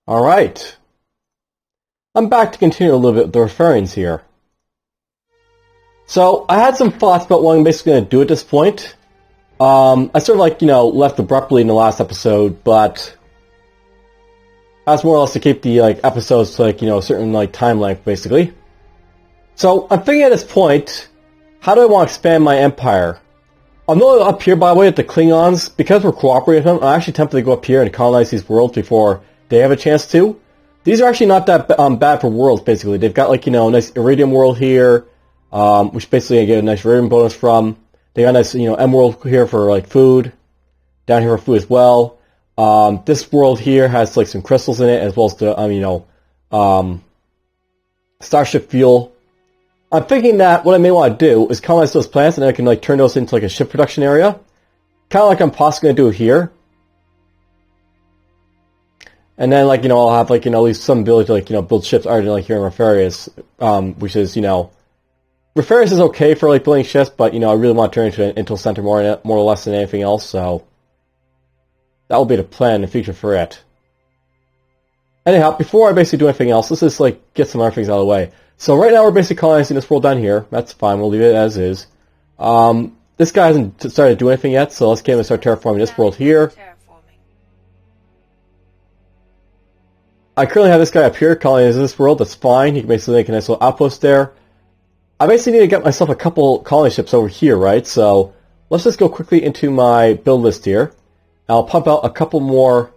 Alright. I'm back to continue a little bit with the Rotharians here. So, I had some thoughts about what I'm basically going to do at this point. I sort of like, left abruptly in the last episode, but that's more or less to keep the episodes to a certain time length, basically. So, I'm thinking at this point, how do I want to expand my empire? I'm not up here, by the way, with the Klingons. Because we're cooperating with them, I'm actually tempted to go up here and colonize these worlds before they have a chance to. These are actually not that bad for worlds, basically. They've got, a nice Iridium world here, which basically I get a nice Iridium bonus from. They got a nice, M world here for, food. Down here for food as well. This world here has, some crystals in it, as well as the, starship fuel. I'm thinking that what I may want to do is colonize those planets, and then I can, turn those into, a ship production area. Kind of like I'm possibly going to do here. And then, I'll have, at least some ability to, build ships other than, here in Rotharians, which is, Rotharians is okay for, building ships, but, I really want to turn it into an intel center more or less than anything else, so that will be the plan in the future for it. Anyhow, before I basically do anything else, let's just, get some other things out of the way. So right now we're basically colonizing this world down here. That's fine, we'll leave it as is. This guy hasn't started to do anything yet, so let's get him to start terraforming this world here. I currently have this guy up here colonizing this world, that's fine. He can basically make a nice little outpost there. I basically need to get myself a couple colony ships over here, right? So let's just go quickly into my build list here. I'll pump out a couple more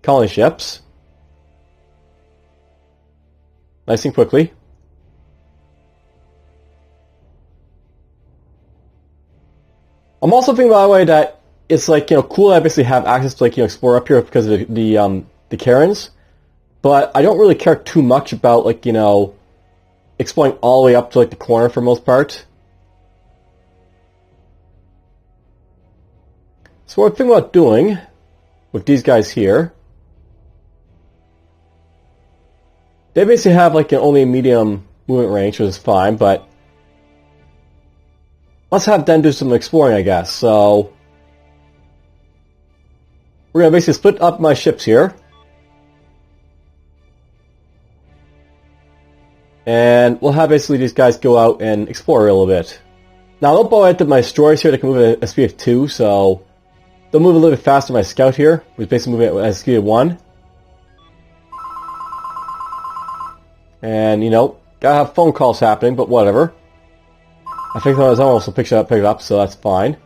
colony ships. Nice and quickly. I'm also thinking, by the way, that it's cool that I basically have access to explore up here because of the Kharons. But I don't really care too much about, exploring all the way up to, the corner for the most part. So what I'm thinking about doing with these guys here, they basically have, only a medium movement range, which is fine, but let's have them do some exploring, I guess. So we're going to basically split up my ships here. And we'll have basically these guys go out and explore a little bit. Now, don't bother at my destroyers here. They can move at a speed of 2, so they'll move a little bit faster than my scout here, who's basically moving at a speed of 1. And, gotta have phone calls happening, but whatever. I think that was almost pick it up, so that's fine.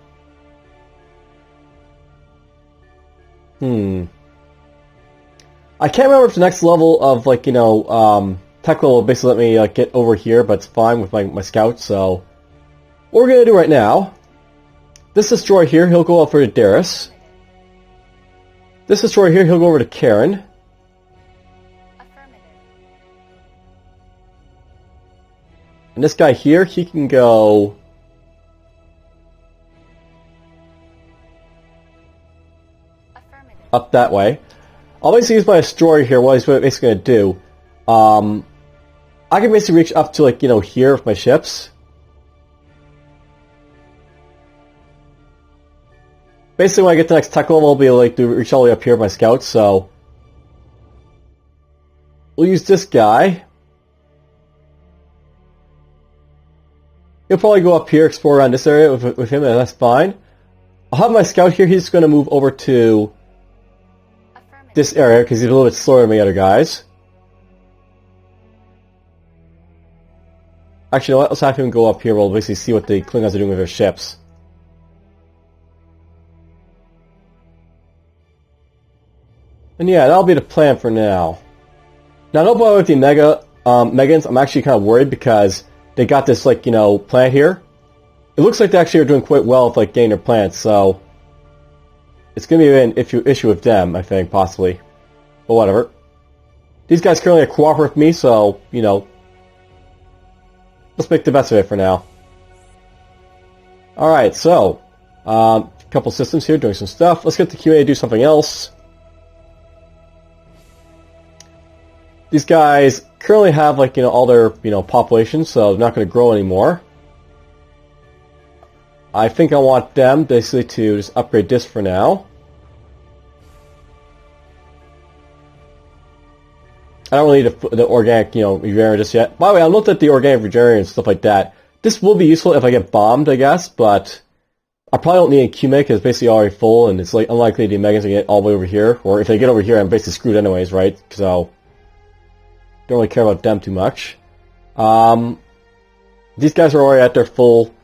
I can't remember if the next level of, tech will basically let me get over here, but it's fine with my scout, so what we're going to do right now, this destroyer here, he'll go over to Darius. This destroyer here, he'll go over to Kharon. And this guy here, he can go up that way. I'll basically use my destroyer here. What he's basically going to do, I can basically reach up to here with my ships. Basically, when I get to the next tech level, I'll be able to reach all the way up here with my scouts. So we'll use this guy. He'll probably go up here, explore around this area with him, and that's fine. I'll have my scout here. He's going to move over to this area because he's a little bit slower than the other guys. Actually, you know what? Let's have him go up here. We'll basically see what the Klingons are doing with their ships. And yeah, that'll be the plan for now. Now, don't bother with the Megans. I'm actually kind of worried because they got this, plant here. It looks like they actually are doing quite well with, getting their plants, so it's going to be an issue with them, I think, possibly. But whatever. These guys currently cooperate with me, so, let's make the best of it for now. Alright, so, a couple systems here doing some stuff. Let's get the QA to do something else. These guys currently have, all their, population, so they're not going to grow anymore. I think I want them, basically, to just upgrade this for now. I don't really need the organic, regenerator just yet. By the way, I'll note that the organic regenerator and stuff like that, this will be useful if I get bombed, I guess, but I probably don't need a Q-Meg because it's basically already full, and it's like unlikely the Megans to get all the way over here. Or if they get over here, I'm basically screwed anyways, right? So, don't really care about them too much. These guys are already at their full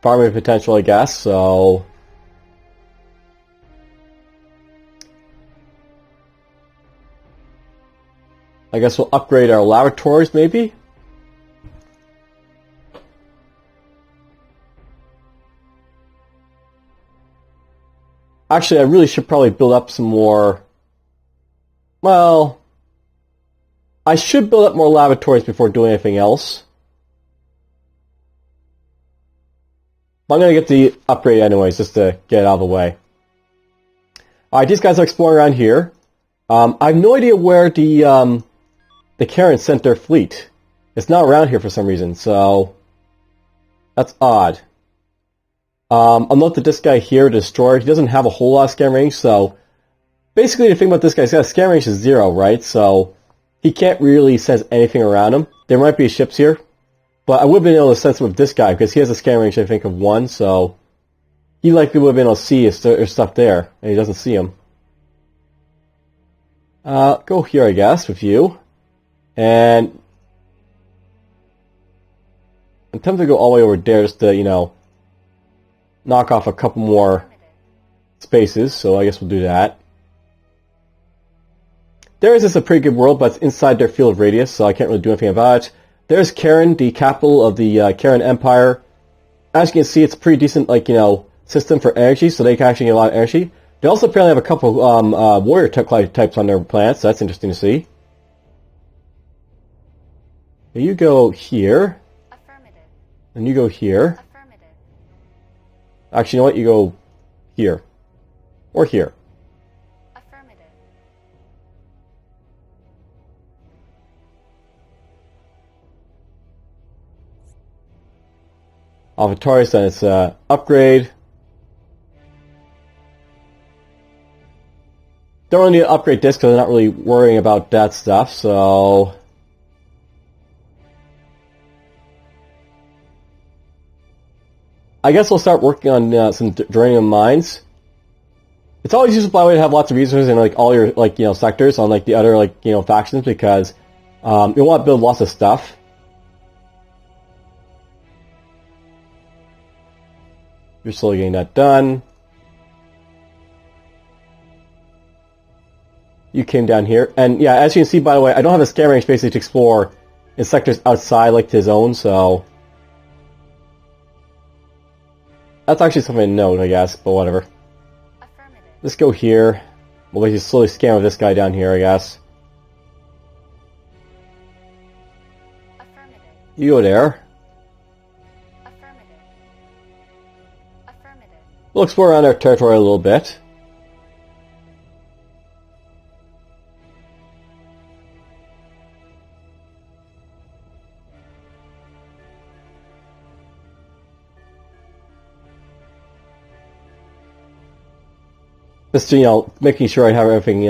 farming potential, I guess, so... I guess we'll upgrade our laboratories, maybe? Actually, I really should probably build up some more... Well... I should build up more laboratories before doing anything else. But I'm going to get the upgrade anyways, just to get it out of the way. Alright, these guys are exploring around here. I have no idea where the Kharon sent their fleet. It's not around here for some reason, so... That's odd. I'll note that this guy here, Destroyer, he doesn't have a whole lot of scan range, so... Basically, the thing about this guy is that scan range is 0, right? So, he can't really sense anything around him. There might be ships here, but I would have been able to sense with this guy, because he has a scan range, I think, of 1, so... He likely would have been able to see his stuff there, and he doesn't see him. Go here, I guess, with you. And... I'm tempted to go all the way over there just to, knock off a couple more spaces, so I guess we'll do that. Theirs is a pretty good world, but it's inside their field of radius, so I can't really do anything about it. There's Kharon, the capital of the Kharon Empire. As you can see, it's a pretty decent, system for energy, so they can actually get a lot of energy. They also apparently have a couple warrior types on their planet, so that's interesting to see. You go here. Affirmative. And you go here. Affirmative. Actually, you know what? You go here. Or here. Affirmative. Alvatarius, then it's upgrade. Don't really need to upgrade this because I'm not really worrying about that stuff, so... I guess we'll start working on some uranium mines. It's always useful, by the way, to have lots of resources in all your sectors on the other factions, because you'll want to build lots of stuff. You're slowly getting that done. You came down here, and yeah, as you can see, by the way, I don't have a scan range basically to explore in sectors outside his own, so that's actually something to note, I guess, but whatever. Affirmative. Let's go here. We'll basically slowly scan with this guy down here, I guess. Affirmative. You go there. Affirmative. Affirmative. We'll explore around our territory a little bit. Just, making sure I have everything,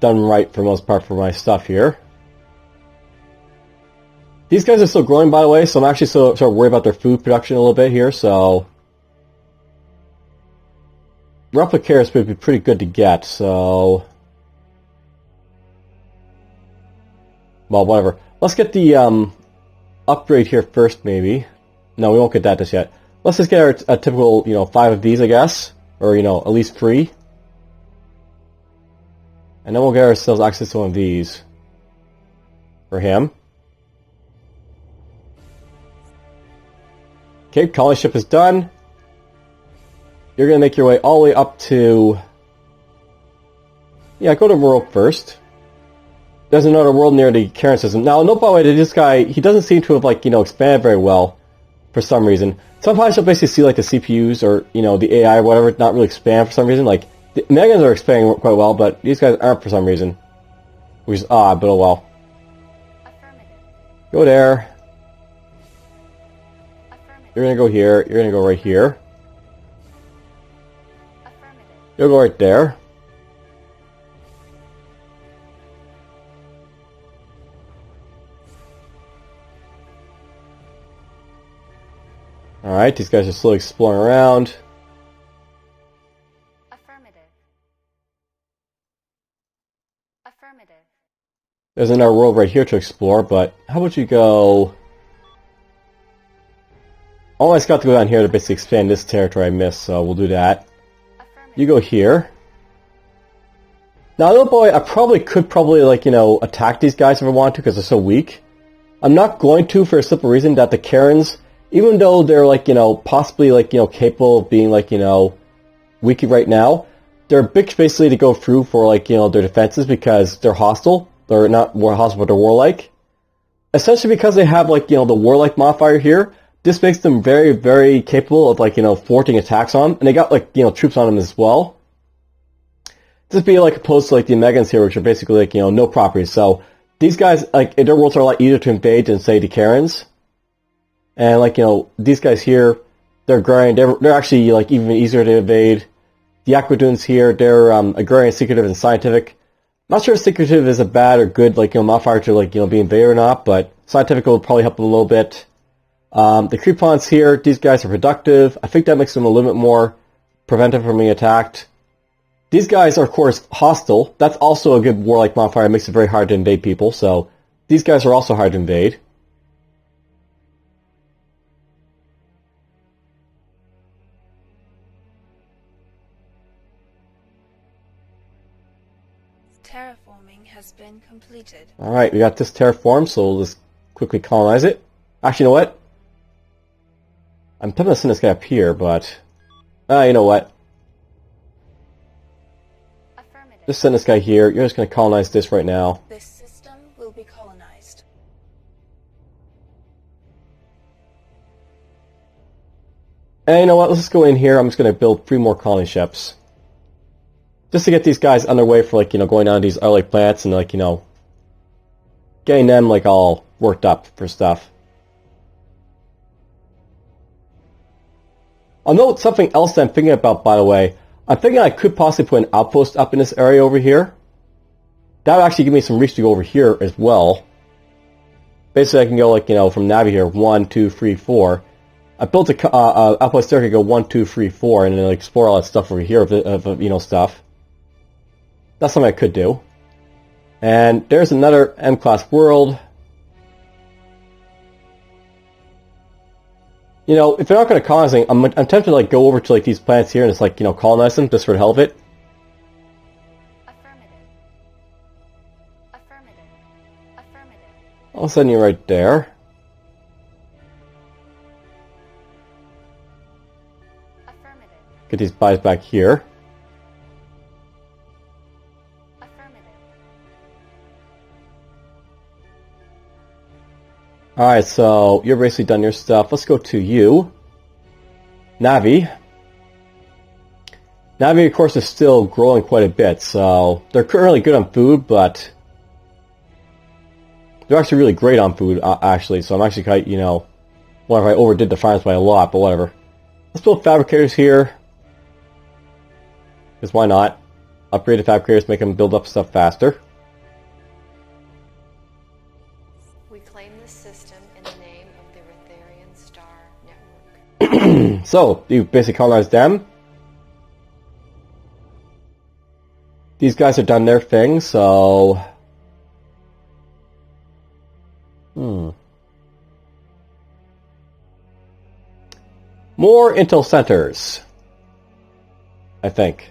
done right for the most part for my stuff here. These guys are still growing, by the way, so I'm actually sort of worried about their food production a little bit here, so... Replicators would be pretty good to get, so... Well, whatever. Let's get the, upgrade here first, maybe. No, we won't get that just yet. Let's just get a typical, 5 of these, I guess. Or, at least 3. And then we'll get ourselves access to one of these. For him. Okay, colony ship is done. You're going to make your way all the way up to... Yeah, go to world first. There's another world near the Kharon system. Now, note by the way that this guy, he doesn't seem to have, expanded very well. For some reason. Sometimes you'll basically see the CPUs or, the AI or whatever not really expand for some reason. The Megans are expanding quite well, but these guys aren't for some reason. Which is odd, but oh well. Affirmative. Go there. Affirmative. You're gonna go here. You're gonna go right here. Affirmative. You'll go right there. Alright, these guys are slowly exploring around. Affirmative. Affirmative. There's another world right here to explore, but how about you go... Almost got to go down here to basically expand this territory I missed, so we'll do that. Affirmative. You go here. Now, little boy, I could like, attack these guys if I want to, because they're so weak. I'm not going to for a simple reason that the Kharons, even though they're, like, possibly, like, capable of being, like, weak right now, they're big basically to go through for, like, their defenses because they're hostile. They're not more hostile, but they're warlike. Essentially because they have, like, the warlike modifier here, this makes them very, very capable of, like, thwarting attacks on them. And they got, like, troops on them as well. This be, like, opposed to, like, the Omegans here, which are basically, like, no properties. So, these guys, like, their worlds are a lot easier to invade than, say, the Kharons. And, like, these guys here, they're agrarian. They're actually, like, even easier to invade. The Aquadunes here, they're agrarian, secretive, and scientific. Not sure if secretive is a bad or good, like, modifier to, like, be invaded or not, but scientific will probably help them a little bit. The Crepons here, these guys are productive. I think that makes them a little bit more preventive from being attacked. These guys are, of course, hostile. That's also a good warlike modifier. It makes it very hard to invade people, so these guys are also hard to invade. Terraforming has been completed. Alright, we got this terraform, so we'll just quickly colonize it. Actually, you know what? I'm tempted to send this guy up here, but... you know what? Affirmative. Just send this guy here. You're just going to colonize this right now. This system will be colonized. And you know what? Let's just go in here. I'm just going to build 3 more colony ships. Just to get these guys underway for, like, going down to these other, like, planets and, like, getting them, like, all worked up for stuff. I'll note something else that I'm thinking about, by the way. I'm thinking I could possibly put an outpost up in this area over here. That would actually give me some reach to go over here as well. Basically, I can go, like, from Navi here, 1, 2, 3, 4. I built a outpost there to go 1, 2, 3, 4, and then like, explore all that stuff over here of stuff. That's something I could do. And there's another M-class world. If they're not going to colonize anything, I'm tempted to, like, go over to, like, these planets here and just, like, colonize them just for the hell of it. Affirmative. Affirmative. Affirmative. I'll send you right there. Affirmative. Get these guys back here. Affirmative. Alright, so you're basically done your stuff. Let's go to you. Navi. Navi, of course, is still growing quite a bit, so they're currently good on food, but they're actually really great on food, actually, so I'm actually quite, wonder if I overdid the farms by a lot, but whatever. Let's build fabricators here. Because why not? Upgrade the fabricators, make them build up stuff faster. We claim this system in the name of the Rotharian Star Network. So, you basically colonize them. These guys have done their thing, so... More intel centers, I think.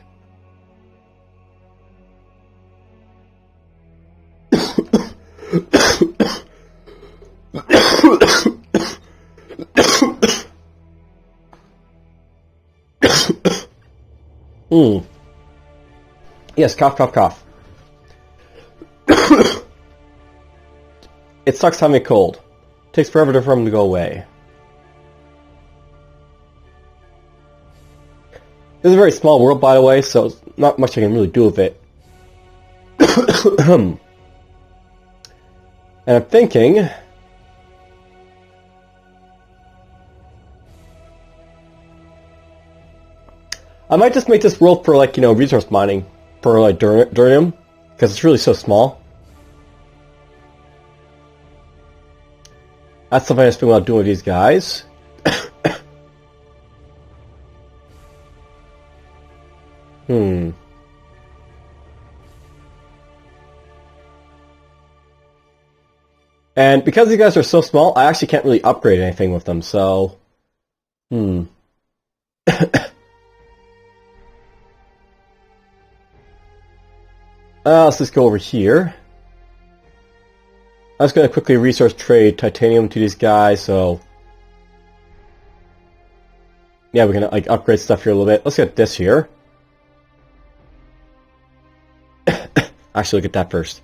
Yes, cough, cough, cough. It sucks having a cold. Takes forever for them to go away. This is a very small world, by the way, so it's not much I can really do with it. And I'm thinking... I might just make this world for, like, resource mining. For, like, Durium. Because it's really so small. That's something I just think about doing with these guys. Hmm. And because these guys are so small, I actually can't really upgrade anything with them, so... Hmm. Let's just go over here. I'm just going to quickly resource trade titanium to these guys, so... Yeah, we're going to like upgrade stuff here a little bit. Let's get this here. Actually, look at that first.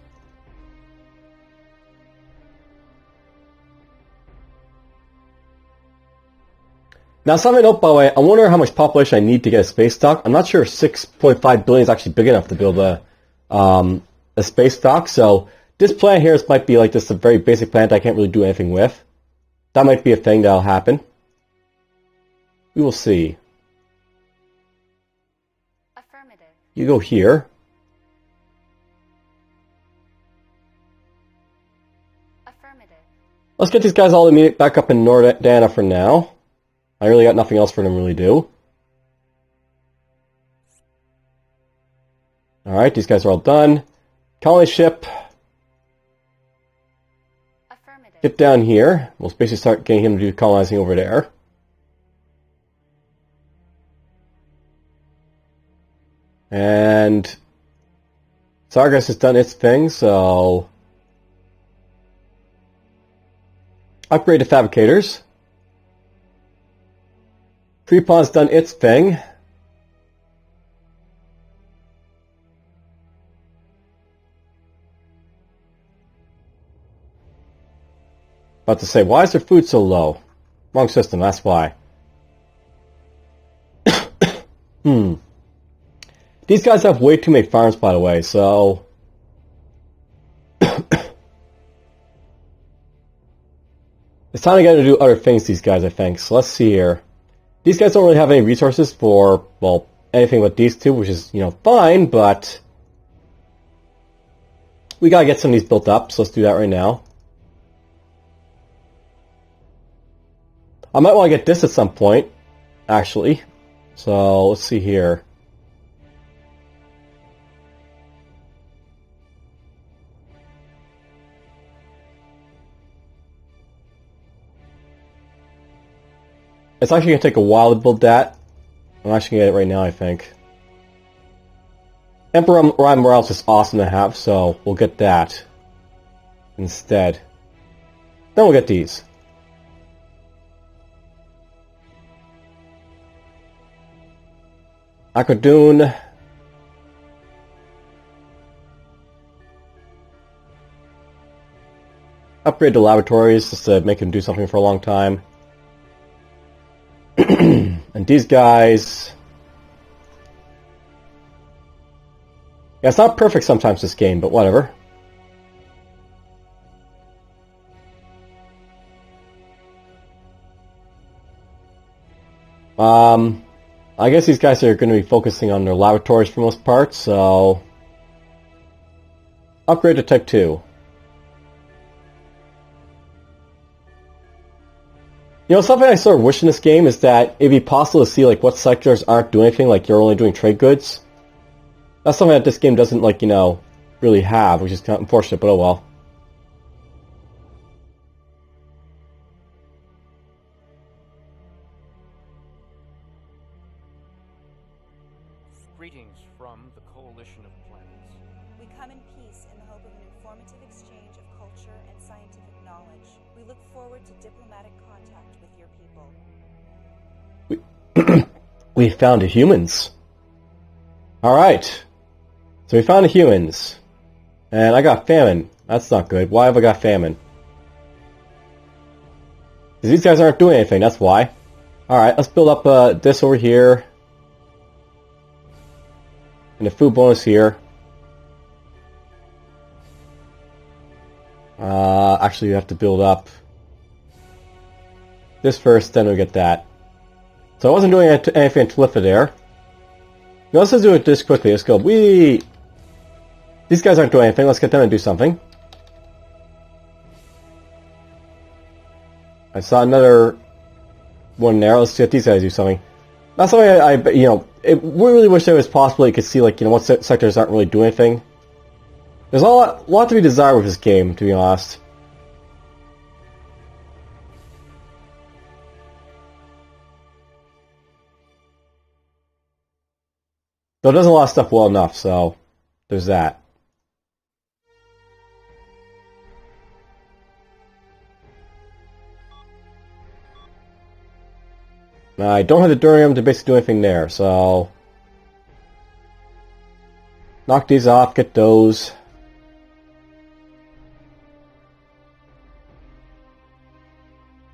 Now, something to note, by the way, I wonder how much population I need to get a space dock. I'm not sure if 6.5 billion is actually big enough to build a space dock, so this planet here might be like just a very basic planet I can't really do anything with. That might be a thing that'll happen. We will see. Affirmative. You go here. Affirmative. Let's get these guys all immediate back up in Nordana for now. I really got nothing else for them to really do. Alright, these guys are all done. Colony ship. Affirmative. Get down here. We'll basically start getting him to do colonizing over there. And Sargas has done its thing, so upgrade the fabricators. Creepon's done its thing. About to say, why is their food so low? Wrong system, that's why. These guys have way too many farms, by the way, so... It's time to get to do other things, these guys, I think. So let's see here. These guys don't really have any resources for, well, anything but these two, which is, you know, fine, but... We gotta get some of these built up, so let's do that right now. I might want to get this at some point, actually. So, let's see here. It's actually going to take a while to build that. I'm actually going to get it right now, I think. Emperor Ryan Morales is awesome to have, so we'll get that instead. Then we'll get these. Aquadune. Upgrade the laboratories just to make them do something for a long time. And these guys... Yeah, it's not perfect sometimes, this game, but whatever. I guess these guys are going to be focusing on their laboratories for most part, so... Upgrade to Type 2. You know, something I sort of wish in this game is that it'd be possible to see, like, what sectors aren't doing anything, like you're only doing trade goods. That's something that this game doesn't, like, you know, really have, which is kind of unfortunate, but oh well. Greetings from the Coalition of Planets. We come in peace in the hope of an informative exchange of culture and scientific knowledge. We look forward to diplomatic contact with your people. We found the humans. Alright. So we found the humans. And I got famine. That's not good. Why have I got famine? Because these guys aren't doing anything, that's why. Alright, let's build up this over here. And the food bonus here. Actually, you have to build up this first, then we get that. So I wasn't doing anything to Talitha there. Now let's just do it this quickly. Let's go. These guys aren't doing anything. Let's get them to do something. I saw another one there. Let's get these guys to do something. That's something we really wish it was possible you could see, like, you know, what sectors aren't really doing anything. There's a lot to be desired with this game, to be honest. Though it does a lot of stuff well enough, so there's that. I don't have the Durium to basically do anything there, so knock these off, get those.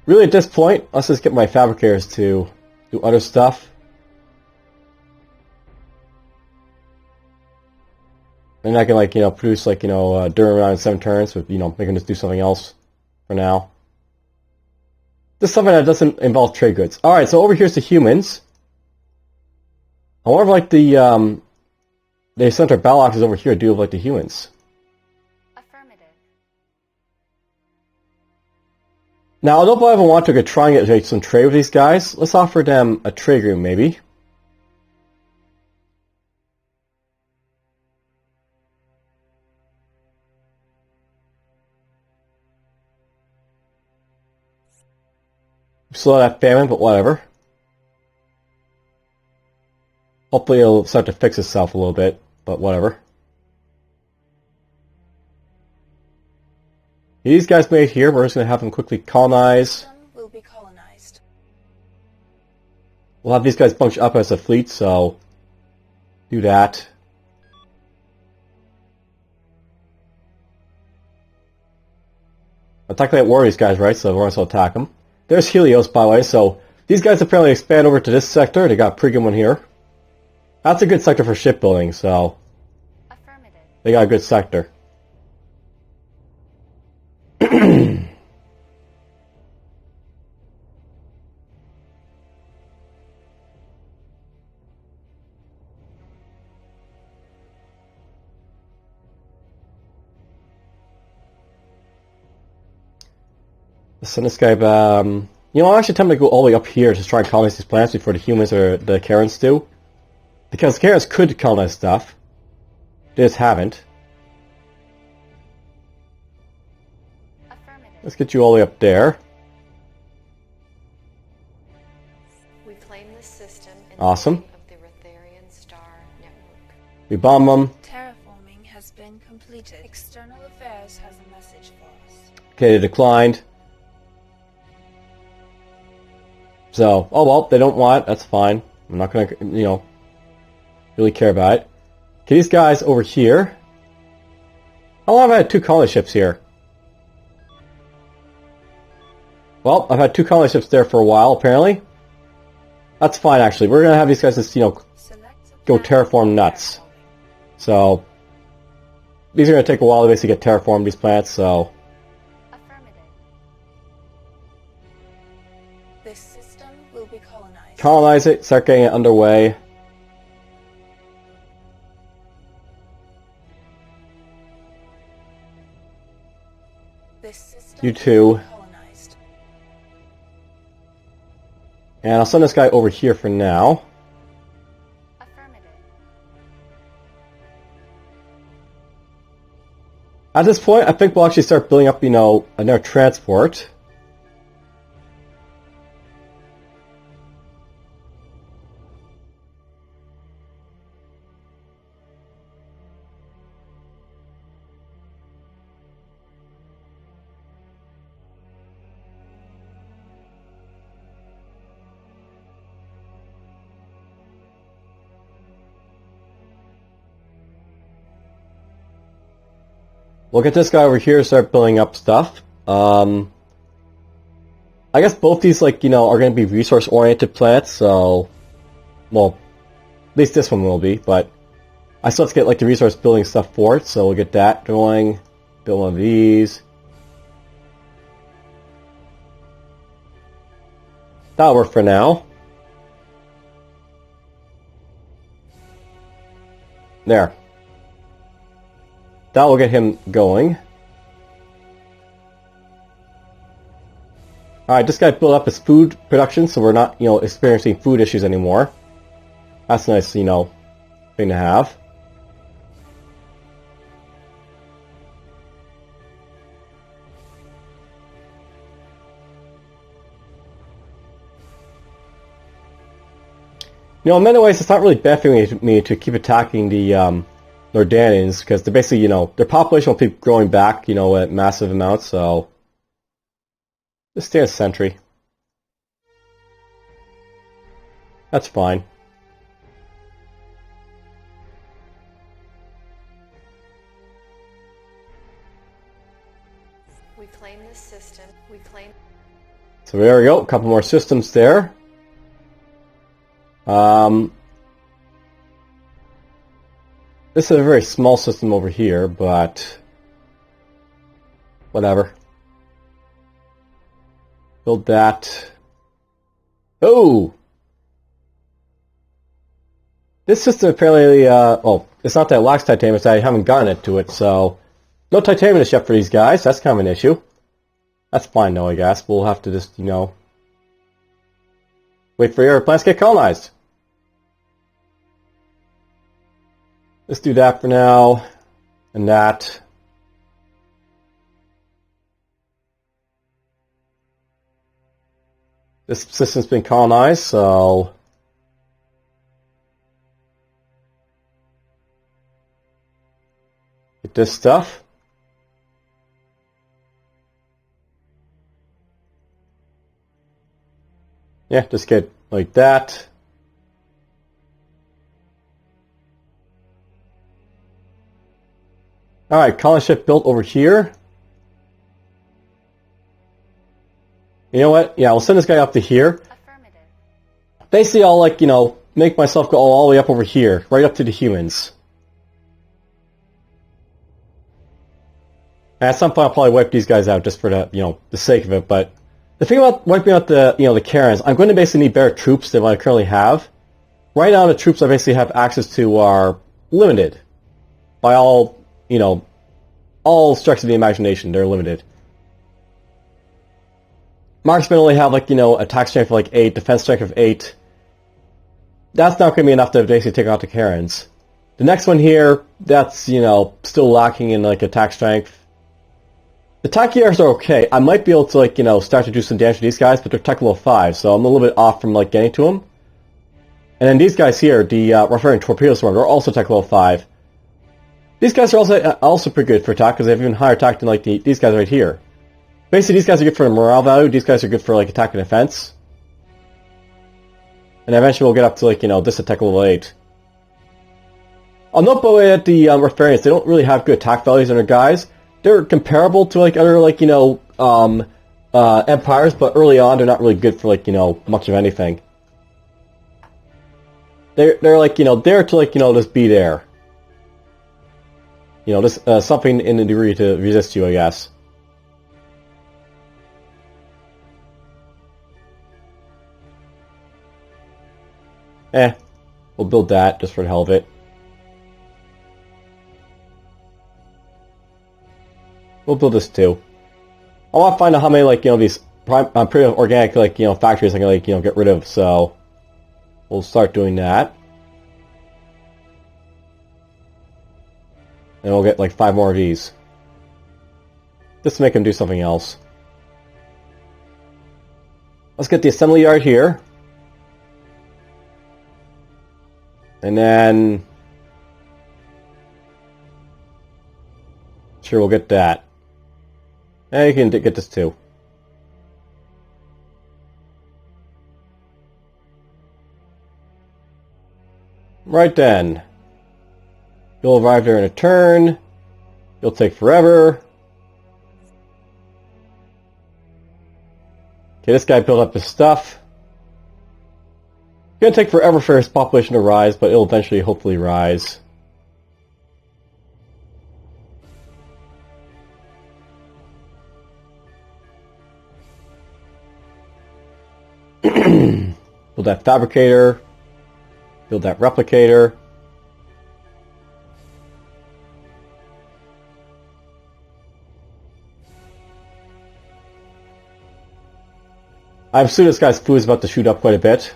Really, at this point, let's just get my fabricators to do other stuff. And I can, like, you know, produce, like, you know, Durium around 7 turns with, you know, making this do something else for now. This is something that doesn't involve trade goods. Alright, so over here's the humans. I wonder if, like, the center battle axes over here do with, like, the humans. Affirmative. Now, although I want to try and get like, some trade with these guys, let's offer them a trade agreement, maybe. Slow that famine, but whatever. Hopefully it'll start to fix itself a little bit, but whatever. These guys made here, we're just going to have them quickly colonize. System will be colonized. We'll have these guys bunch up as a fleet, so do that. Attack that war these guys, right? So we're also attack them. There's Helios, by the way, so these guys apparently expand over to this sector. They got a pretty good one here. That's a good sector for shipbuilding, so Affirmative. they got a good sector. Send this guy, you know, I'm actually tempted to go all the way up here to try and colonize these planets before the humans or the Kharons do. Because the Kharons could colonize stuff. They just haven't. Affirmative. Let's get you all the way up there. We claim the system in Awesome. the name of the Rotharian Star Network. We bomb them. Terraforming has been completed. External Affairs has a message for us. Okay, they declined. So, oh well, they don't want it. That's fine. I'm not gonna, you know, really care about it. Okay, these guys over here. How long have I had 2 colony ships here? Well, I've had 2 colony ships there for a while, apparently. That's fine, actually. We're gonna have these guys just, you know, Select a go planet for terraform nuts. terraforming. So, these are gonna take a while to basically get terraformed, these planets, so. Affirmative. This system will be colonized. Colonize it, start getting it underway. This system You too. will be colonized. And I'll send this guy over here for now. Affirmative. At this point, I think we'll actually start building up, you know, another transport. We'll get this guy over here to start building up stuff. I guess both these, like, you know, are going to be resource-oriented planets, so... Well, at least this one will be, but... I still have to get, like, the resource building stuff for it, so we'll get that going. Build one of these. That'll work for now. There. That will get him going. Alright, this guy built up his food production, so we're not, you know, experiencing food issues anymore. That's a nice, you know, thing to have. You know, in many ways, it's not really benefiting me to keep attacking the Rotharians, because they're basically, you know, their population will keep growing back, you know, at massive amounts, so just stay a sentry. That's fine. We claim this system. We claim. So there we go, a couple more systems there. This is a very small system over here, but whatever. Build that. Oh! This system apparently, oh, it's not that it lacks titanium, it's that I haven't gotten it to it, so no titanium just yet for these guys. That's kind of an issue. That's fine though, I guess. We'll have to just, you know, wait for your planets to get colonized. Let's do that for now, and that. This system's been colonized, so get this stuff. Yeah, just get like that. Alright, colony ship built over here. You know what? Yeah, we'll send this guy up to here. Affirmative. Basically, I'll, like, you know, make myself go all the way up over here, right up to the humans. And at some point, I'll probably wipe these guys out just for the, you know, the sake of it. But the thing about wiping out the, you know, the Kharons, I'm going to basically need better troops than what I currently have. Right now, the troops I basically have access to are limited by all, you know, all stretches of the imagination. They're limited. Marksmen only have, like, you know, attack strength of like 8, defense strength of 8. That's not going to be enough to basically take out the Kharons. The next one here, that's, you know, still lacking in, like, attack strength. The attack gears are okay. I might be able to, like, you know, start to do some damage to these guys, but they're tech level 5, so I'm a little bit off from, like, getting to them. And then these guys here, the Rotharian torpedo swarm, are also tech level 5. These guys are also pretty good for attack, because they have even higher attack than, like, these guys right here. Basically, these guys are good for the morale value, these guys are good for, like, attack and defense. And eventually we'll get up to, like, you know, this attack level 8. I'll note, by the way, that the Rotharians, they don't really have good attack values on their guys. They're comparable to, like, other, like, you know, empires, but early on they're not really good for, like, you know, much of anything. They're like, you know, there to, like, you know, just be there. You know, just something in the degree to resist you, I guess. We'll build that just for the hell of it. We'll build this too. I want to find out how many, like, you know, these pretty organic, like, you know, factories I can, like, you know, get rid of, so we'll start doing that. And we'll get, like, 5 more of these. Just to make them do something else. Let's get the assembly yard here. And then... sure, we'll get that. And you can get this too. Right then. You'll arrive there in a turn. You'll take forever. Okay, this guy built up his stuff. It's gonna take forever for his population to rise, but it'll eventually hopefully rise. Build that fabricator. Build that replicator. I assume this guy's food is about to shoot up quite a bit.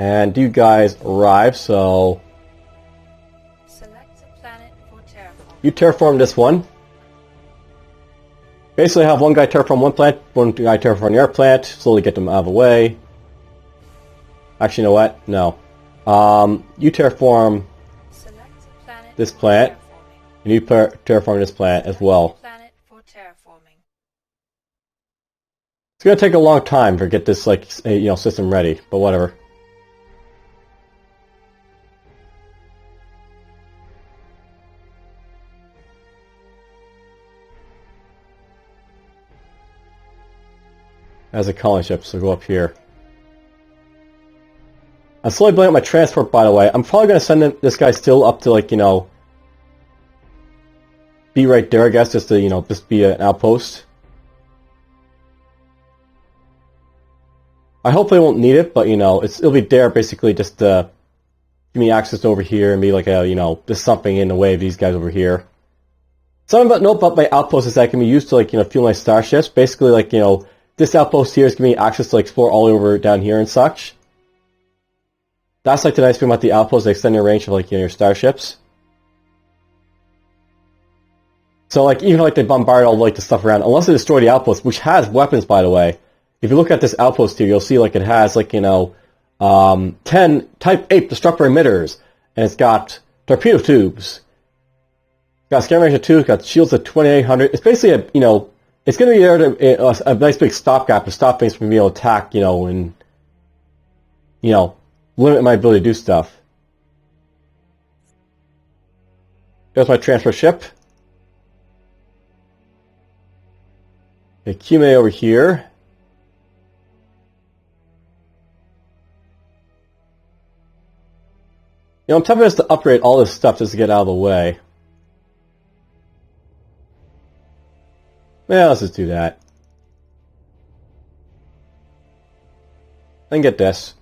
And you guys arrive, so Select a planet for terraform. you terraform this one. Basically have one guy terraform one planet, one guy terraform your planet, slowly get them out of the way. Actually, you know what? No. You terraform Select a planet this for planet, terraforming. and you terraform this planet as well. Planet for terraforming. It's gonna take a long time to get this system ready, but whatever. As a colony ship, so go up here. I'm slowly building up my transport, by the way. I'm probably gonna send this guy still up to be right there, I guess, just to just be an outpost. I hope they won't need it, but it'll be there basically just to give me access over here and be like just something in the way of these guys over here. Something about my outpost is that it can be used to fuel my starships. Basically, this outpost here is giving me access to explore all over down here and such. That's the nice thing about the outpost, they extend your range of your starships. So even they bombard all the stuff around, unless they destroy the outpost, which has weapons, by the way. If you look at this outpost here, you'll see it has 10 Type 8 destructor emitters, and it's got torpedo tubes. It's got scan range of 2, it's got shields of 2800. It's basically it's going to be there to, a nice big stopgap to stop things from being able to attack, and limit my ability to do stuff. There's my transfer ship. Accumulate over here. I'm tempted us to upgrade all this stuff just to get out of the way. Yeah, let's just do that. And get this.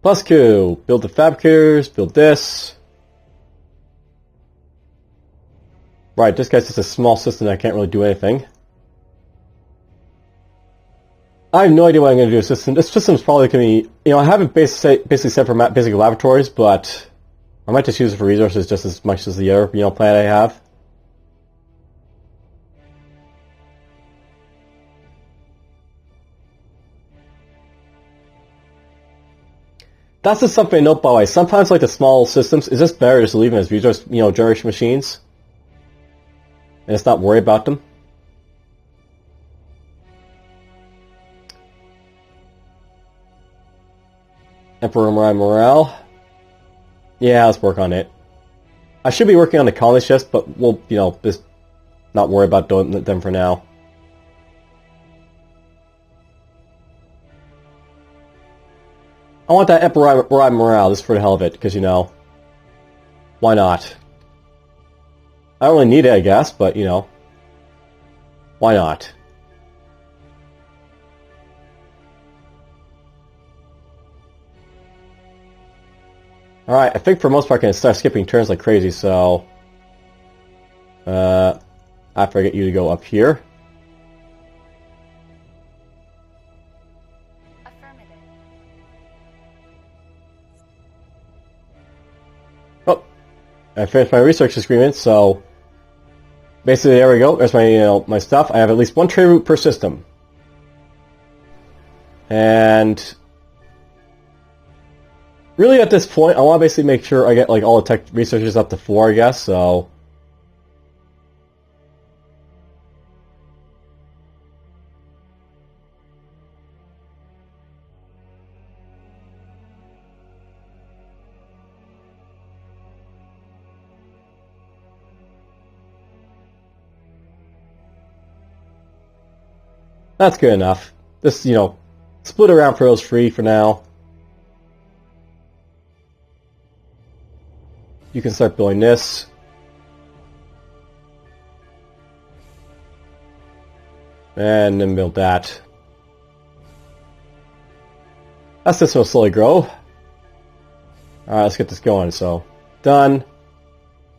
Plus Q. Build the fabricators, build this. Right, this guy's just a small system that can't really do anything. I have no idea what I'm going to do with this system. This system's probably going to be... I haven't basically set for basic laboratories, but I might just use it for resources just as much as the other planet I have. That's just something to note, by the way. Sometimes, the small systems, it's just better just to leave them as resource, generation machines. And just not worry about them. Emperor morale. Yeah, let's work on it. I should be working on the colony ships, but we'll, just not worry about them for now. I want that Emperor morale just for the hell of it, because, why not? I don't really need it, I guess, but, why not? Alright, I think for the most part I can start skipping turns like crazy, so... after I get you to go up here. Affirmative. Oh! I finished my research agreement, so... Basically, there we go. There's my, my stuff. I have at least one trade route per system. And... really, at this point, I want to basically make sure I get, all the tech researchers up to 4, I guess, so... That's good enough. Just, split around for those free for now. You can start building this. And then build that. That's this will slowly grow. Alright, let's get this going. So, done.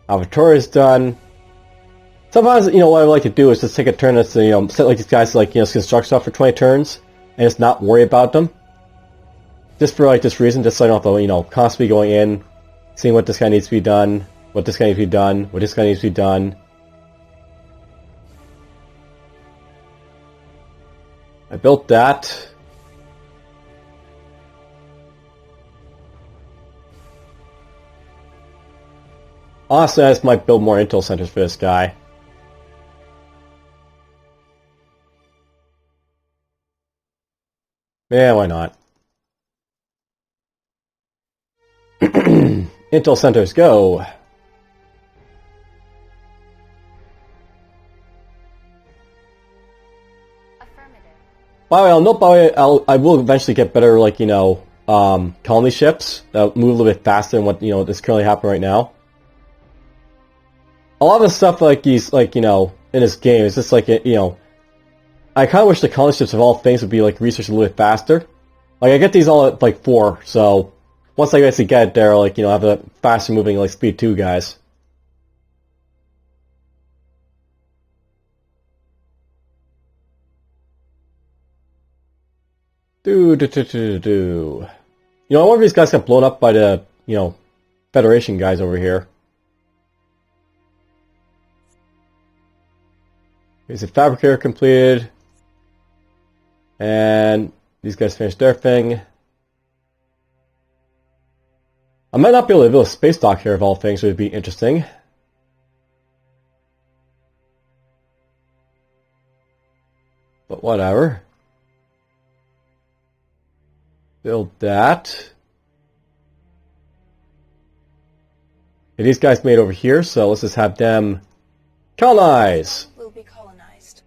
Avatar is done. Sometimes, what I like to do is just take a turn to, set these guys to, construct stuff for 20 turns. and just not worry about them. Just for like this reason, just so I don't have to, you know, constantly going in, seeing what this guy needs to be done, what this guy needs to be done, what this guy needs to be done. I built that. Honestly, I just might build more intel centers for this guy. Yeah, why not? Intel centers, go! Affirmative. By the way, I will eventually get better, like, you know, colony ships that move a little bit faster than what, you know, is currently happening right now. A lot of the stuff, like, he's, like, you know, in this game, is just like, you know, I kind of wish the colony ships of all things would be, like, researched a little bit faster. Like, I get these all at, like, 4, so once I actually get it there, like, you know, I have a faster moving, like, speed 2 guys. You know, I wonder if these guys got blown up by the, you know, Federation guys over here. Here's the fabricator completed. And these guys finished their thing. I might not be able to build a space dock here of all things, so it would be interesting. But whatever. Build that. And these guys made over here, so let's just have them colonize. Will be colonized.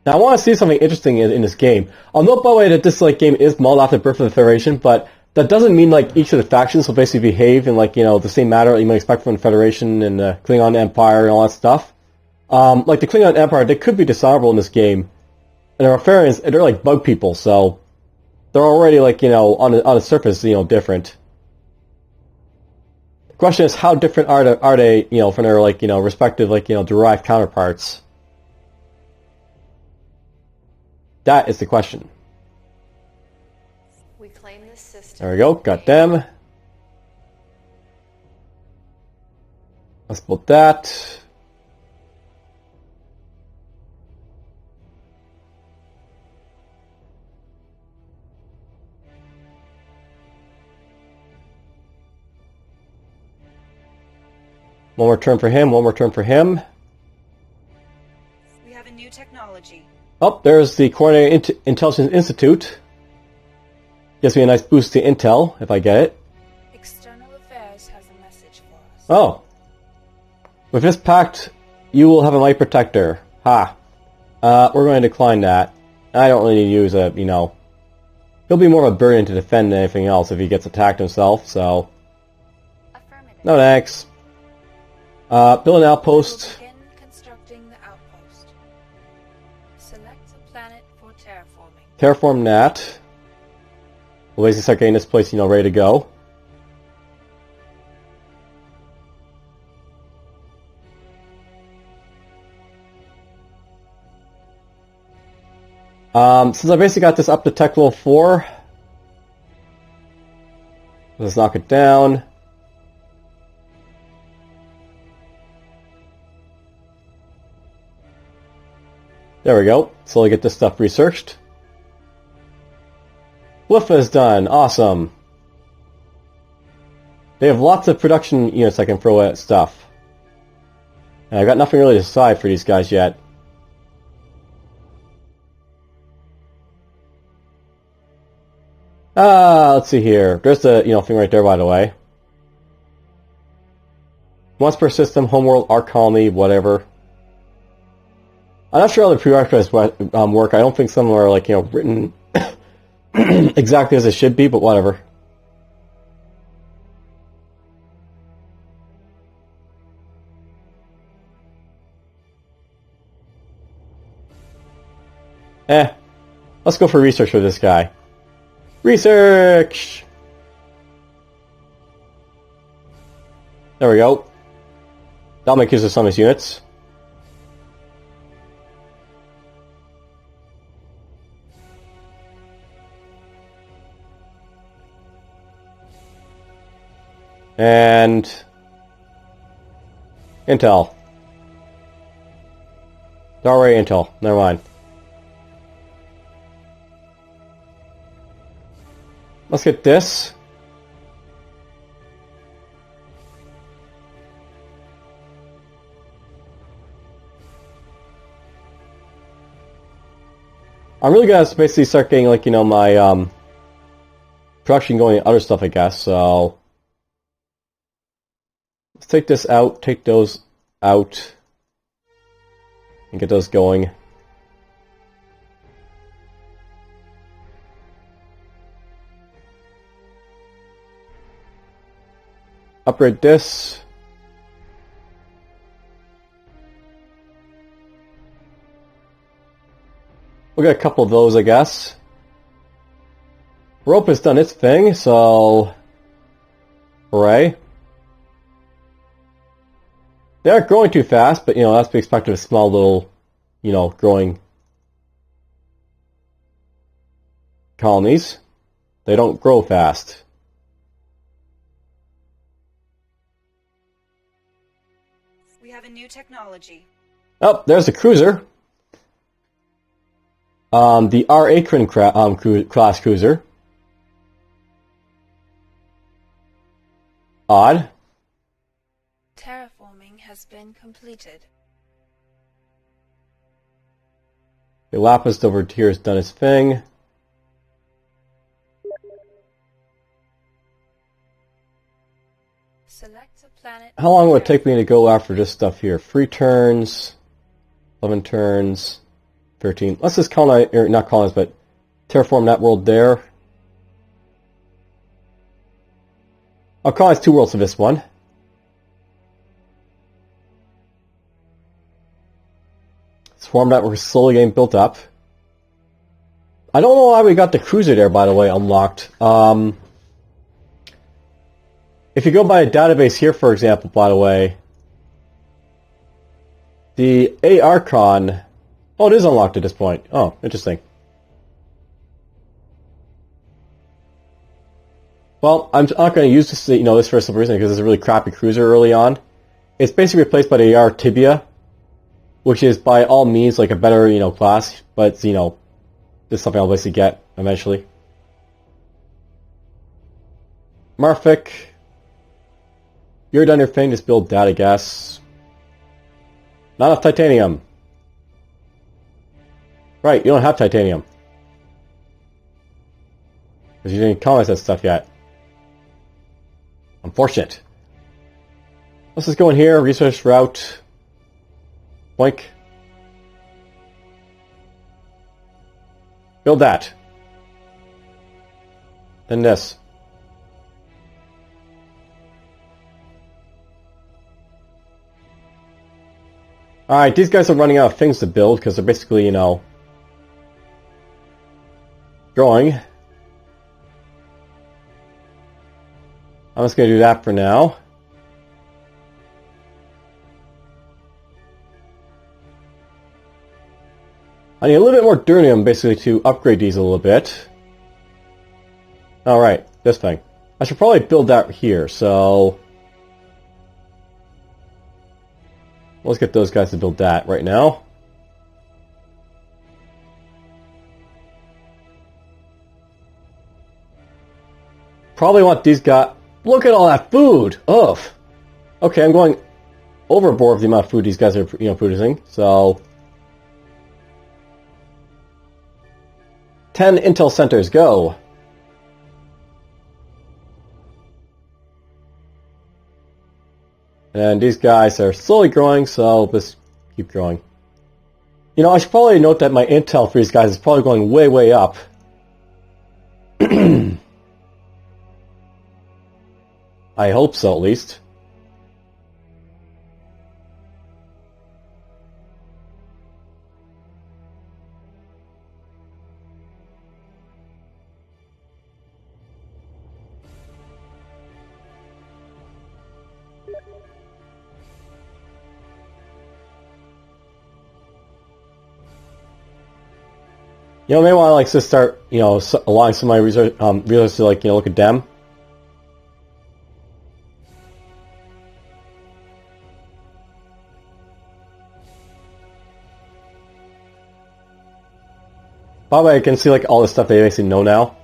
Now I want to see something interesting in this game. I'll note, by the way, that this like game is modeled after Birth of the Federation, but that doesn't mean like each of the factions will basically behave in like, you know, the same manner that you might expect from the Federation and the Klingon Empire and all that stuff. Like the Klingon Empire, they could be dishonorable in this game, and the Rotharians, they're like bug people, so they're already like, you know, on the surface, you know, different. The question is, how different are they, you know, from their like, you know, respective like, you know, derived counterparts? That is the question. We claim this system. There we go, got them. Let's build that. One more turn for him, one more turn for him. We have a new technology. Oh, there's the Coordinated Intelligence Institute. Gives me a nice boost to intel, if I get it. External Affairs has a message for us. Oh. With this pact, you will have a light protector. Ha. We're going to decline that. I don't really use a, you know... He'll be more of a burden to defend than anything else if he gets attacked himself, so... Affirmative. No thanks. Build an outpost. Begin constructing the outpost. Select a planet for terraforming. Terraform that. We'll basically start getting this place, you know, ready to go. Since I basically got this up to tech level 4, let's knock it down. There we go. Slowly get this stuff researched. Fluffa is done. Awesome. They have lots of production units I can throw at stuff. And I got nothing really to decide for these guys yet. Let's see here. There's the, you know, thing right there, by the way. Once per system, homeworld, arc colony, whatever. I'm not sure how the prerequisites work. I don't think some are, like, you know, written exactly as it should be, but whatever. Let's go for research with this guy. Research! There we go. That'll make use of some of his units. And intel. Already intel. Never mind. Let's get this. I'm really gonna basically start getting, like, you know, my production going and other stuff, I guess. So let's take this out, take those out, and get those going. Upgrade this. We'll get a couple of those, I guess. Rope has done its thing, so hooray. They aren't growing too fast, but, you know, that's to be expected of small little, you know, growing colonies. They don't grow fast. We have a new technology. Oh, there's the cruiser. The R. class cruiser. Odd. Terraforming has been completed. The Lapis over here has done its thing. Select a planet. How long would it take me to go after this stuff here? 3 turns, 11 turns, 13. Let's just colonize, or not colonize, but terraform that world there. I'll colonize 2 worlds of this one. Swarm network is slowly getting built up. I don't know why we got the cruiser there, by the way, unlocked. If you go by a database here, for example, by the way, the ARCon... Oh, it is unlocked at this point. Oh, interesting. Well, I'm not going to use this, you know, this for a simple reason, because it's a really crappy cruiser early on. It's basically replaced by the AR Tibia, which is by all means like a better, you know, class, but, you know, this is something I'll basically get eventually. Marfic, you're done your thing, just build that, I guess. Not enough titanium. Right, you don't have titanium. Because you didn't colonize that stuff yet. Unfortunate. Let's just go in here, research route. Boink. Build that. Then this. Alright, these guys are running out of things to build because they're basically, you know, growing. I'm just going to do that for now. I need a little bit more durnium, basically, to upgrade these a little bit. Alright, this thing. I should probably build that here, so... Let's get those guys to build that right now. Probably want these guys... Look at all that food! Ugh! Okay, I'm going overboard with the amount of food these guys are, you know, producing, so... 10 intel centers, go! And these guys are slowly growing, so let's keep growing. You know, I should probably note that my intel for these guys is probably going way, way up. I hope so, at least. You know, maybe I want to like just start, you know, allowing some of my resources to, like, you know, look at them. By the way, I can see like all this stuff they basically know now.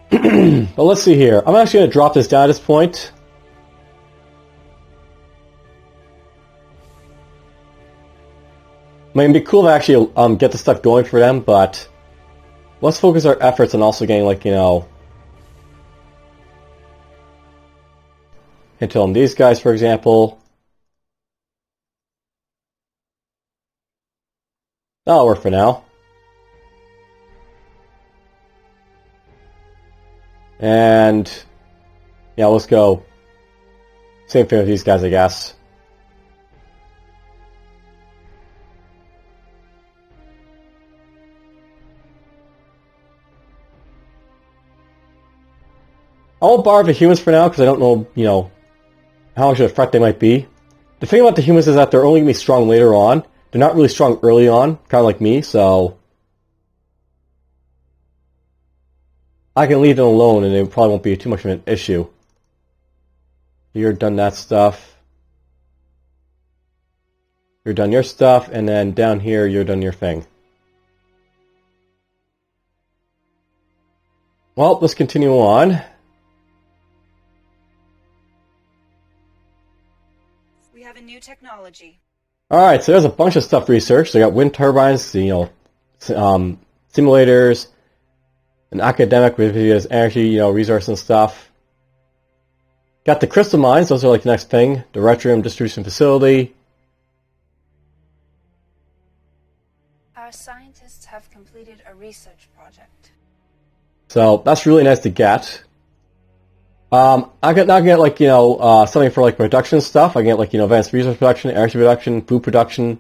But let's see here. I'm actually going to drop this down at this point. I mean, it'd be cool to actually get the stuff going for them, but let's focus our efforts on also getting, like, you know, intel on these guys, for example. That'll work for now. And yeah, let's go. Same thing with these guys, I guess. I won't borrow the humans for now because I don't know, you know, how much of a threat they might be. The thing about the humans is that they're only going to be strong later on. They're not really strong early on, kind of like me, so I can leave them alone and it probably won't be too much of an issue. You're done that stuff. You're done your stuff, and then down here you're done your thing. Well, let's continue on. We have a new technology. Alright, so there's a bunch of stuff researched. They got wind turbines, you know, simulators, an academic with his energy, you know, resource and stuff. Got the crystal mines, those are like the next thing. The Rotharian distribution facility. Our scientists have completed a research project. So that's really nice to get. I can get like, you know, something for like production stuff. I can get like, you know, advanced resource production, energy production, food production.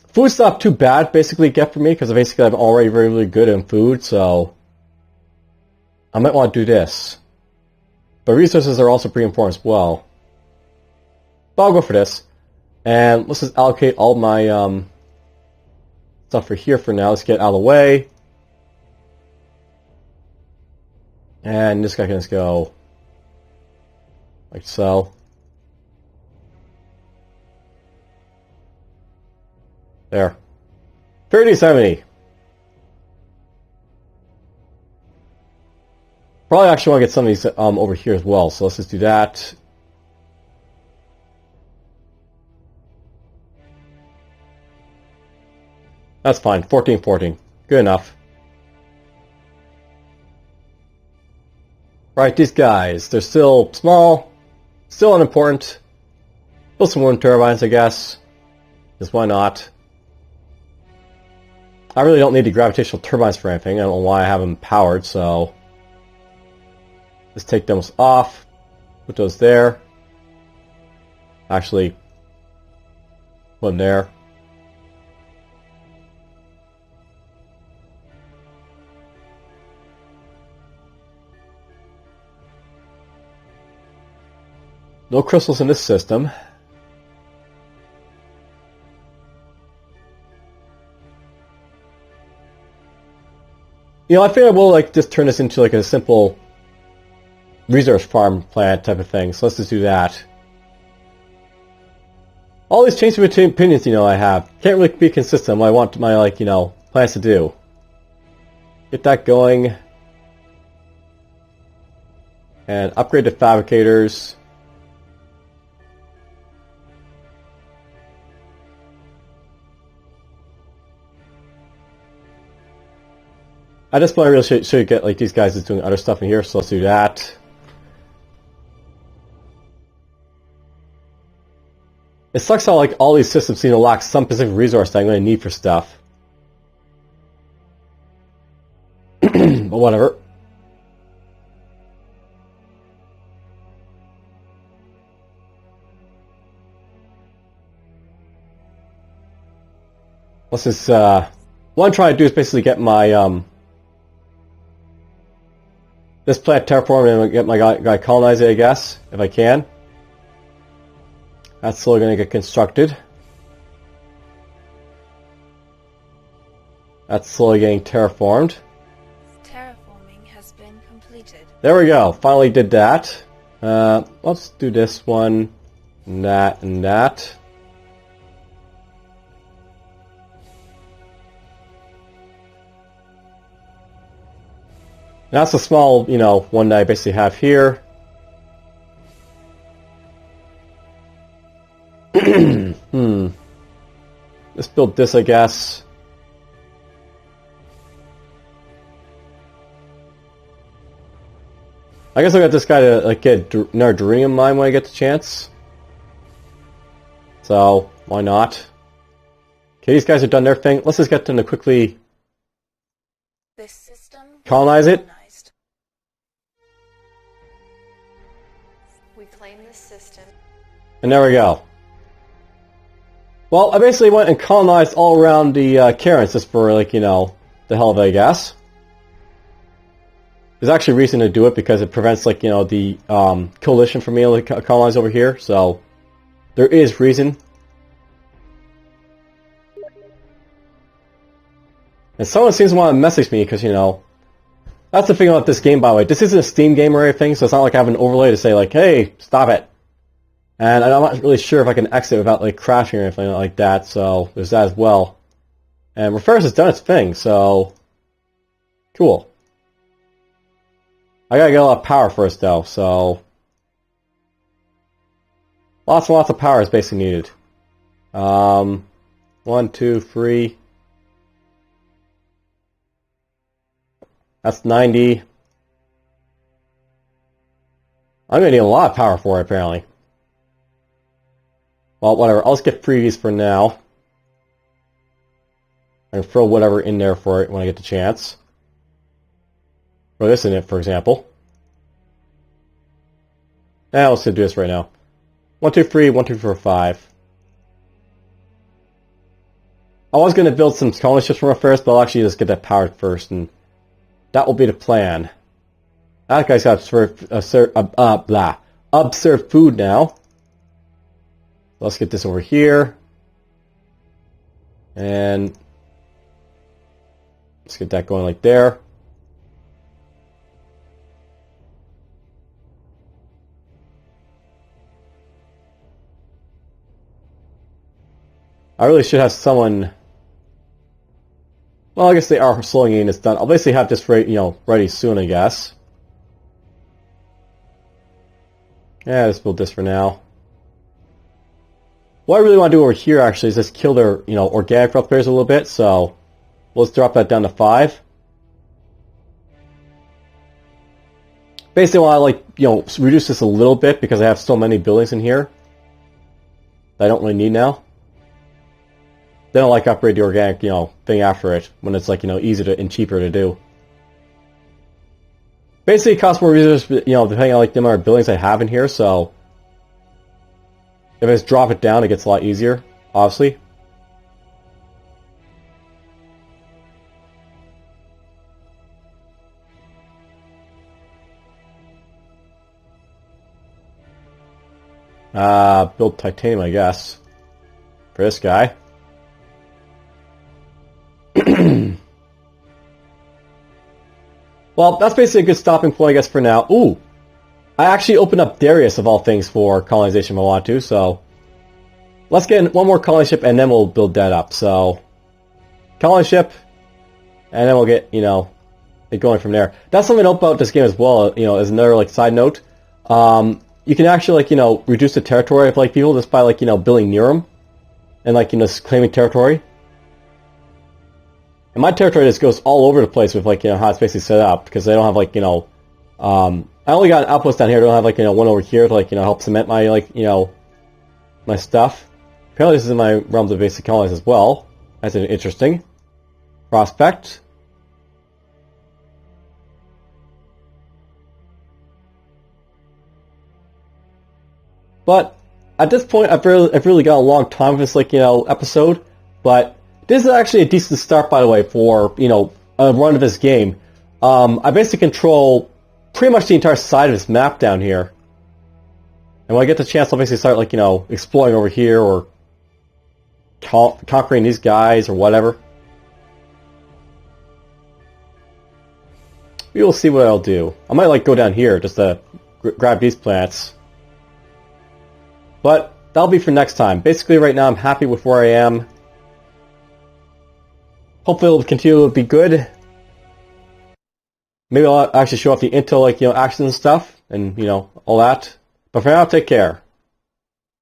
Food's not too bad, basically, get for me, because basically I'm already very, really good in food, so I might want to do this. But resources are also pretty important as well. But I'll go for this. And let's just allocate all my stuff for here for now. Let's get out of the way. And this guy can just go like so. There. 3070. Probably actually want to get some of these over here as well, so let's just do that. That's fine. 1414. Good enough. Right, these guys, they're still small, still unimportant. Still some wind turbines, I guess. Because why not? I really don't need the gravitational turbines for anything. I don't know why I have them powered, so let's take those off. Put those there. Actually, put them there. No crystals in this system. You know, I think I will like just turn this into like a simple resource farm plant type of thing. So let's just do that. All these changes between opinions, you know, I have can't really be consistent. What I want my like, you know, plans to do. Get that going, and upgrade the fabricators. At this point, I really should get like these guys just doing other stuff in here, so let's do that. It sucks how like all these systems seem to lack some specific resource that I'm going to need for stuff. But whatever. Let's just what I'm trying to do is basically get my this planet terraformed and get my guy colonized it, I guess, if I can. That's slowly going to get constructed. That's slowly getting terraformed. Terraforming has been completed. There we go. Finally did that. Let's do this one, and that, and that. That's a small, one that I basically have here. Let's build this, I guess. I guess I got this guy to get another Durium mine when I get the chance. So, why not? Okay, these guys have done their thing. Let's just get them to quickly This system colonize it. colonized. We claim this system. And there we go. Well, I basically went and colonized all around the Kharons just for, the hell of it, I guess. There's actually a reason to do it because it prevents, the coalition from being able to colonize over here, so there is reason. And someone seems to want to message me because, that's the thing about this game, by the way. This isn't a Steam game or anything, so it's not like I have an overlay to say, hey, stop it. And I'm not really sure if I can exit without, crashing or anything like that, so there's that as well. And Referris has done its thing, so cool. I gotta get a lot of power first, though, so lots and lots of power is basically needed. 1, 2, 3. That's 90. I'm gonna need a lot of power for it, apparently. Well, whatever. I'll just get freebies for now. I can throw whatever in there for it when I get the chance. Throw this in it, for example. Now let's do this right now. 1, 2, 3, 1, 2, 4, 5. I was going to build some colony ships from first, but I'll actually just get that powered first, and that will be the plan. That guy's got observe food now. Let's get this over here. And let's get that going like there. I really should have someone... Well, I guess they are slowing in. It's done. I'll basically have this ready soon, I guess. Yeah, let's build this for now. What I really want to do over here, actually, is just kill their, organic growth players a little bit. So, let's drop that down to 5. Basically, I want to, reduce this a little bit because I have so many buildings in here that I don't really need now. Then I'll upgrade the organic, thing after it when it's easier and cheaper to do. Basically, it costs more resources, depending on the amount of buildings I have in here. So if I just drop it down, it gets a lot easier, obviously. Build titanium, I guess, for this guy. Well, that's basically a good stopping point, I guess, for now. Ooh! I actually opened up Darius, of all things, for colonization if I want to, so... Let's get in one more colony ship, and then we'll build that up. So, colony ship, and then we'll get, it going from there. That's something to note about this game as well, as another, side note. You can actually, reduce the territory of, people just by, building near them. And, just claiming territory. And my territory just goes all over the place with, how it's basically set up. Because they don't have, I only got an outpost down here. I don't have, one over here to, help cement my, my stuff. Apparently this is in my realms of basic colonies as well. That's an interesting prospect. But at this point, I've really got a long time with this, episode. But this is actually a decent start, by the way, for, a run of this game. I basically control pretty much the entire side of this map down here. And when I get the chance, I'll basically start, exploring over here, or conquering these guys, or whatever. We will see what I'll do. I might, go down here, just to grab these plants. But that'll be for next time. Basically, right now, I'm happy with where I am. Hopefully it'll continue to be good. Maybe I'll actually show off the intel, like, you know, action and stuff, and, you know, all that. But for now, take care.